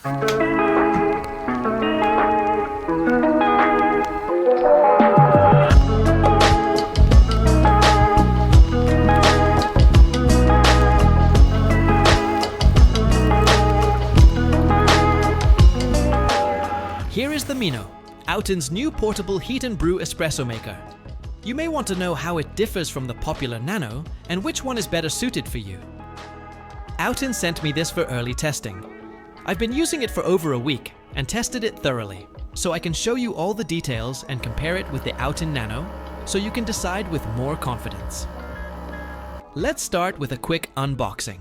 Here is the Mino, Outin's new portable heat and brew espresso maker. You may want to know how it differs from the popular Nano and which one is better suited for you. Outin sent me this for early testing. I've been using it for over a week and tested it thoroughly, so I can show you all the details and compare it with the Outin Nano so you can decide with more confidence. Let's start with a quick unboxing.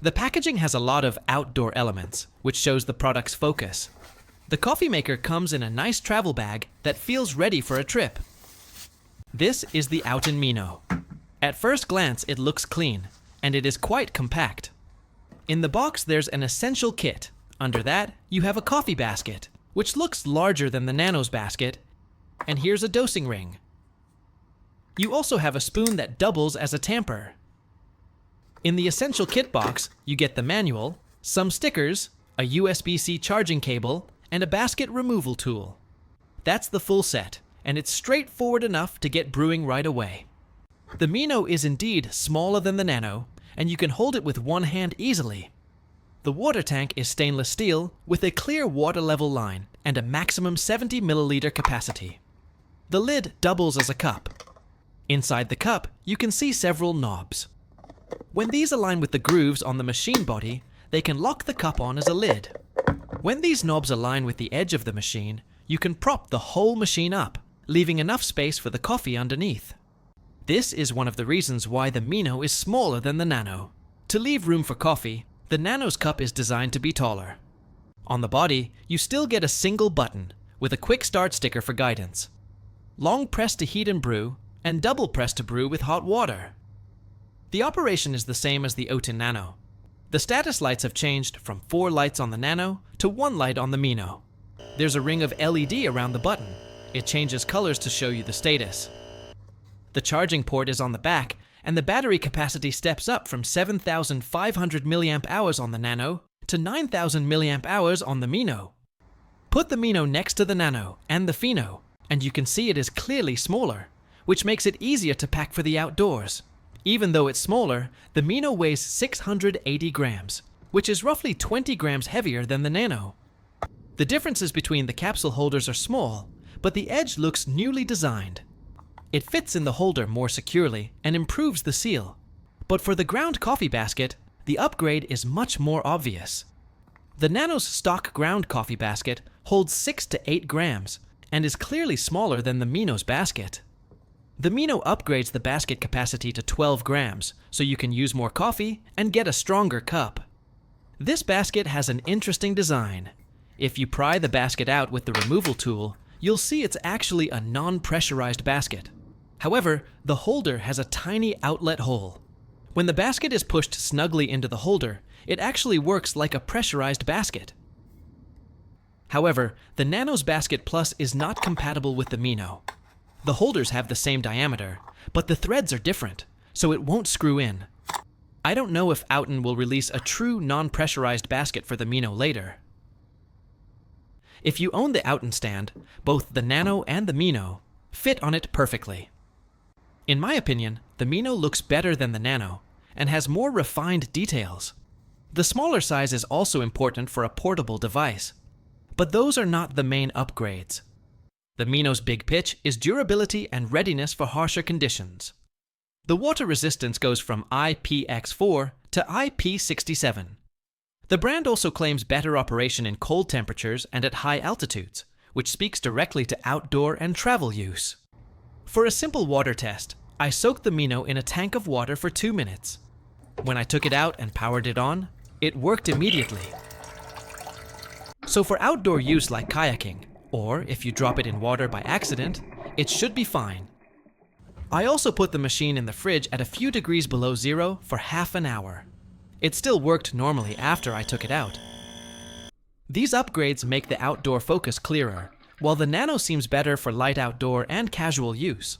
The packaging has a lot of outdoor elements, which shows the product's focus. The coffee maker comes in a nice travel bag that feels ready for a trip. This is the OutIn Mino. At first glance, it looks clean, and it is quite compact. In the box, there's an essential kit. Under that, you have a coffee basket, which looks larger than the Nano's basket, and here's a dosing ring. You also have a spoon that doubles as a tamper. In the essential kit box, you get the manual, some stickers, a USB-C charging cable, and a basket removal tool. That's the full set, and it's straightforward enough to get brewing right away. The Mino is indeed smaller than the Nano, and you can hold it with one hand easily. The water tank is stainless steel with a clear water level line and a maximum 70 milliliter capacity. The lid doubles as a cup. Inside the cup, you can see several knobs. When these align with the grooves on the machine body, they can lock the cup on as a lid. When these knobs align with the edge of the machine, you can prop the whole machine up, leaving enough space for the coffee underneath. This is one of the reasons why the Mino is smaller than the Nano. To leave room for coffee, the Nano's cup is designed to be taller. On the body, you still get a single button with a quick start sticker for guidance. Long press to heat and brew, and double press to brew with hot water. The operation is the same as the Outin Nano. The status lights have changed from 4 lights on the Nano to 1 light on the Mino. There's a ring of LED around the button. It changes colors to show you the status. The charging port is on the back, and the battery capacity steps up from 7,500 mAh on the Nano to 9,000 mAh on the Mino. Put the Mino next to the Nano and the Fino, and you can see it is clearly smaller, which makes it easier to pack for the outdoors. Even though it's smaller, the Mino weighs 680 grams, which is roughly 20 grams heavier than the Nano. The differences between the capsule holders are small, but the edge looks newly designed. It fits in the holder more securely and improves the seal. But for the ground coffee basket, the upgrade is much more obvious. The Nano's stock ground coffee basket holds 6 to 8 grams and is clearly smaller than the Mino's basket. The Mino upgrades the basket capacity to 12 grams, so you can use more coffee and get a stronger cup. This basket has an interesting design. If you pry the basket out with the removal tool, you'll see it's actually a non-pressurized basket. However, the holder has a tiny outlet hole. When the basket is pushed snugly into the holder, it actually works like a pressurized basket. However, the Nano's Basket Plus is not compatible with the Mino. The holders have the same diameter, but the threads are different, so it won't screw in. I don't know if Outin will release a true non-pressurized basket for the Mino later. If you own the Outin stand, both the Nano and the Mino fit on it perfectly. In my opinion, the Mino looks better than the Nano and has more refined details. The smaller size is also important for a portable device, but those are not the main upgrades. The Mino's big pitch is durability and readiness for harsher conditions. The water resistance goes from IPX4 to IP67. The brand also claims better operation in cold temperatures and at high altitudes, which speaks directly to outdoor and travel use. For a simple water test, I soaked the Mino in a tank of water for 2 minutes. When I took it out and powered it on, it worked immediately. So for outdoor use like kayaking, or if you drop it in water by accident, it should be fine. I also put the machine in the fridge at a few degrees below zero for half an hour. It still worked normally after I took it out. These upgrades make the outdoor focus clearer, while the Nano seems better for light outdoor and casual use.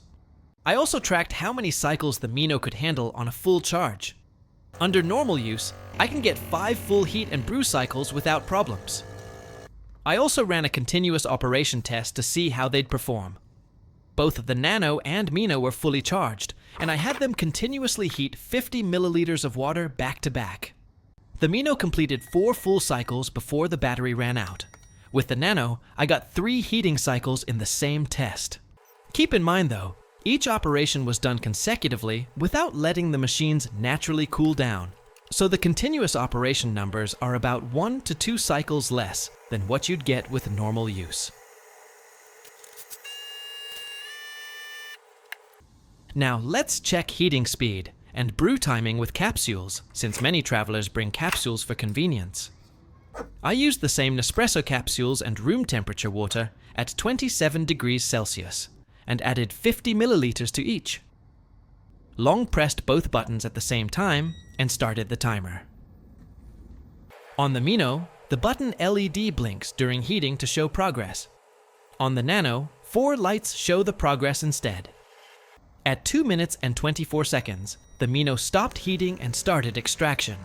I also tracked how many cycles the Mino could handle on a full charge. Under normal use, I can get 5 full heat and brew cycles without problems. I also ran a continuous operation test to see how they'd perform. Both the Nano and Mino were fully charged, and I had them continuously heat 50 milliliters of water back to back. The Mino completed 4 full cycles before the battery ran out. With the Nano, I got 3 heating cycles in the same test. Keep in mind though, each operation was done consecutively without letting the machines naturally cool down. So the continuous operation numbers are about 1 to 2 cycles less than what you'd get with normal use. Now let's check heating speed and brew timing with capsules, since many travelers bring capsules for convenience. I used the same Nespresso capsules and room temperature water at 27 degrees Celsius and added 50 milliliters to each. Long pressed both buttons at the same time and started the timer. On the Mino, the button LED blinks during heating to show progress. On the Nano, 4 lights show the progress instead. At 2 minutes and 24 seconds, the Mino stopped heating and started extraction.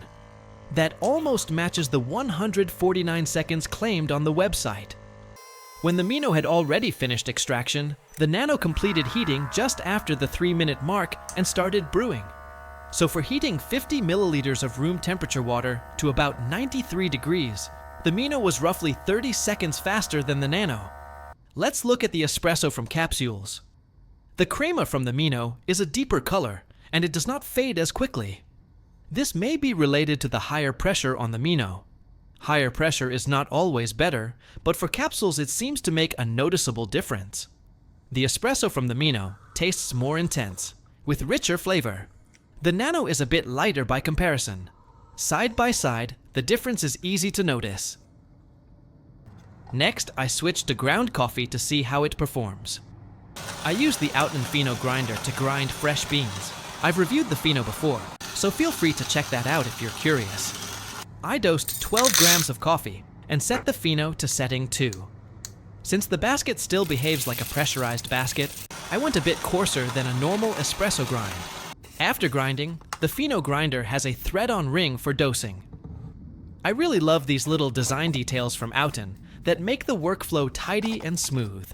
That almost matches the 149 seconds claimed on the website. When the Mino had already finished extraction, the Nano completed heating just after the 3-minute mark and started brewing. So for heating 50 milliliters of room temperature water to about 93 degrees, the Mino was roughly 30 seconds faster than the Nano. Let's look at the espresso from capsules. The crema from the Mino is a deeper color, and it does not fade as quickly. This may be related to the higher pressure on the Mino. Higher pressure is not always better, but for capsules it seems to make a noticeable difference. The espresso from the Mino tastes more intense, with richer flavor. The Nano is a bit lighter by comparison. Side by side, the difference is easy to notice. Next, I switched to ground coffee to see how it performs. I use the OutIn Mino grinder to grind fresh beans. I've reviewed the Fino before, so feel free to check that out if you're curious. I dosed 12 grams of coffee and set the Fino to setting 2. Since the basket still behaves like a pressurized basket, I went a bit coarser than a normal espresso grind. After grinding, the Fino grinder has a thread-on ring for dosing. I really love these little design details from OutIn that make the workflow tidy and smooth.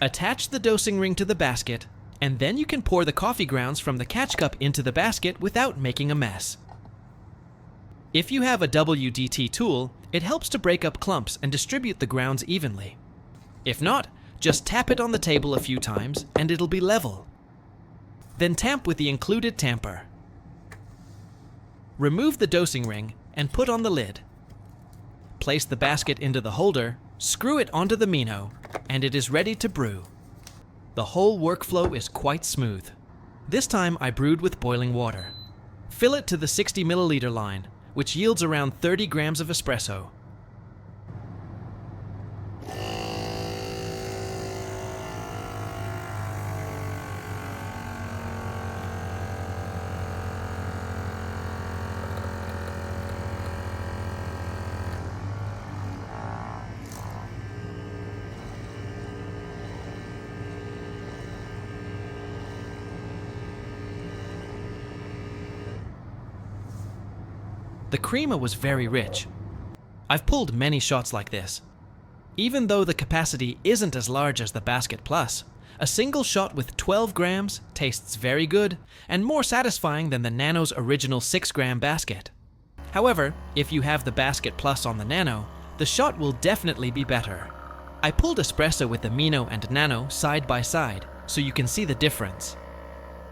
Attach the dosing ring to the basket, and then you can pour the coffee grounds from the catch cup into the basket without making a mess. If you have a WDT tool, it helps to break up clumps and distribute the grounds evenly. If not, just tap it on the table a few times and it'll be level. Then tamp with the included tamper. Remove the dosing ring and put on the lid. Place the basket into the holder, screw it onto the Mino, and it is ready to brew. The whole workflow is quite smooth. This time I brewed with boiling water. Fill it to the 60 milliliter line, which yields around 30 grams of espresso. The crema was very rich. I've pulled many shots like this. Even though the capacity isn't as large as the Basket Plus, a single shot with 12 grams tastes very good and more satisfying than the Nano's original 6-gram basket. However, if you have the Basket Plus on the Nano, the shot will definitely be better. I pulled espresso with the Mino and Nano side by side, so you can see the difference.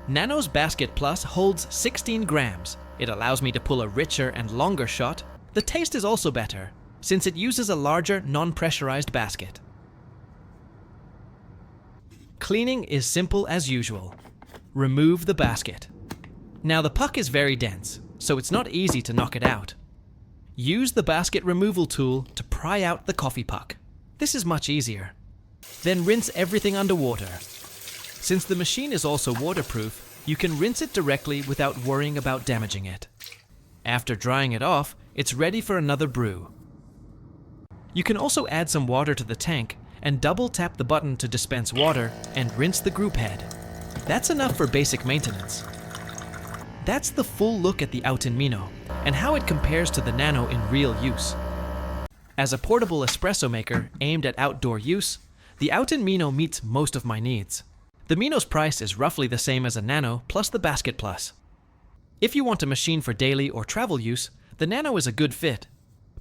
Nano's Basket Plus holds 16 grams. It allows me to pull a richer and longer shot. The taste is also better, since it uses a larger, non-pressurized basket. Cleaning is simple as usual. Remove the basket. Now the puck is very dense, so it's not easy to knock it out. Use the basket removal tool to pry out the coffee puck. This is much easier. Then rinse everything underwater. Since the machine is also waterproof, you can rinse it directly without worrying about damaging it. After drying it off, it's ready for another brew. You can also add some water to the tank and double tap the button to dispense water and rinse the group head. That's enough for basic maintenance. That's the full look at the OutIn Mino and how it compares to the Nano in real use. As a portable espresso maker aimed at outdoor use, the OutIn Mino meets most of my needs. The Mino's price is roughly the same as a Nano plus the Basket Plus. If you want a machine for daily or travel use, the Nano is a good fit.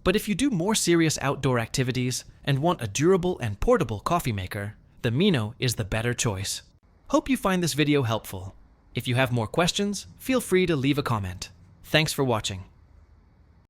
But if you do more serious outdoor activities and want a durable and portable coffee maker, the Mino is the better choice. Hope you find this video helpful. If you have more questions, feel free to leave a comment. Thanks for watching.